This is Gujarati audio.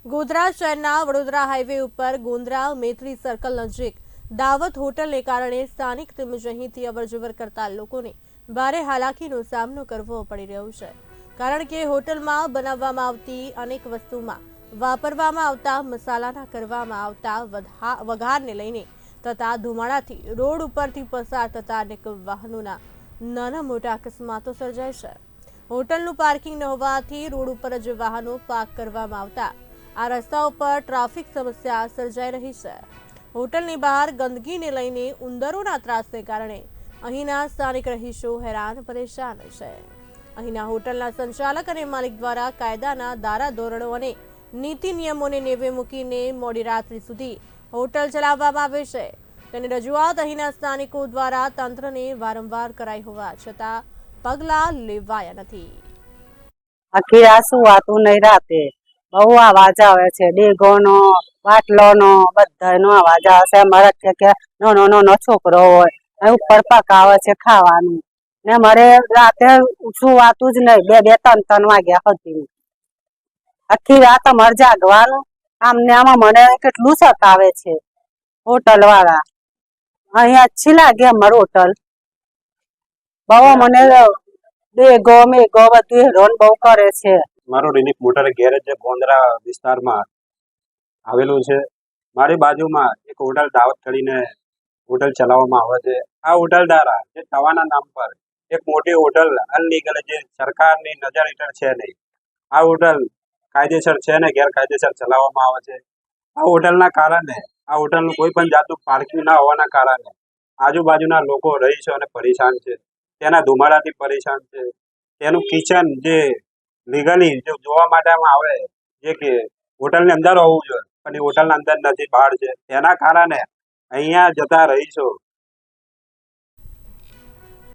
ગોધરા શહેરના વડોદરા હાઈવે ઉપર ગોંદરા મેત્રી સર્કલ નજીક દાવત હોટલને કારણે સ્થાનિક તેમજ અહીંથી અવરજવર કરતા લોકોને ભારે હાલાકીનો સામનો કરવો પડી રહ્યો છે। કારણ કે હોટલમાં બનાવવામાં આવતી અનેક વસ્તુમાં વાપરવામાં આવતા મસાલાના કરવામાં આવતા વઘારને લઈને તથા ધુમાડાથી રોડ ઉપરથી પસાર થતા અનેક વાહનોના નાના મોટા અકસ્માતો સર્જાય છે। હોટલનું પાર્કિંગ ન હોવાથી રોડ ઉપર જ વાહનો પાર્ક કરવામાં આવતા આ રસ્તાઓ પર ટ્રાફિક સમસ્યા સર્જાઈ રહી છે। હોટલની બહાર ગંદકીને લઈને ઉંદરોના ત્રાસને કારણે અહીંના સ્થાનિક રહીશો હેરાન પરેશાન છે। અહીંના હોટલના સંચાલક અને માલિક દ્વારા કાયદાના ધારાધોરણો અને નીતિ નિયમોને નેવે મૂકીને મોડી રાત્રિ સુધી હોટલ ચલાવવામાં આવે છે। તેની રજૂઆત અહીંના સ્થાનિકો દ્વારા તંત્રને વારંવાર કરાઈ હોવા છતાં પગલાં લેવાયા નથી। આખી રાત સુવાતું નહીં, રાતે બહુ અવાજ આવે છે, ડેગોનો બાટલોનો બધાનો અવાજ આવે છે। અમારે કે નાનો નાનો છોકરો હોય ઉપર પકાવે છે ખાવાનું ને અમારે રાતે સુવાતું જ નહીં, બે બે ત્રણ વાગ્યા સુધી આખી રાત અમારે જાગવાનું। આમને આમાં મને કેટલું સતાવે છે હોટલ વાળા। અહીં અચ્છી લાગે અમારી હોટલ, બહુ મને ડેગો મેગો બધું હેરાન બહુ કરે છે। મારો રિલીફ મોટર ગેરેજ છે, ગોંદરા વિસ્તારમાં આવેલું છે। મારી બાજુમાં એક હોટલ દાવત કરીને હોટલ ચલાવવામાં આવે છે। આ હોટલ દ્વારા જે તવાના નામ પર એક મોટી હોટલ અનલીગલ જે સરકારની નજર હેઠળ છે નહીં, આ હોટલ કાયદેસર છે ને ગેરકાયદેસર ચલાવવામાં આવે છે। આ હોટલના કારણે આ હોટલનું કોઈ પણ જાતનું પાર્કિંગ ના હોવાના કારણે આજુબાજુના લોકો રહીશો અને પરેશાન છે। તેના ધુમાડાથી પરેશાન છે। તેનું કિચન જે લીગલી જો જોવા માટે આવે જે કે હોટલની અંદર હોવું જોઈએ પણ એ હોટલના અંદર નથી, બહાર છે। તેના કારણે અહીંયા જતા રહીશો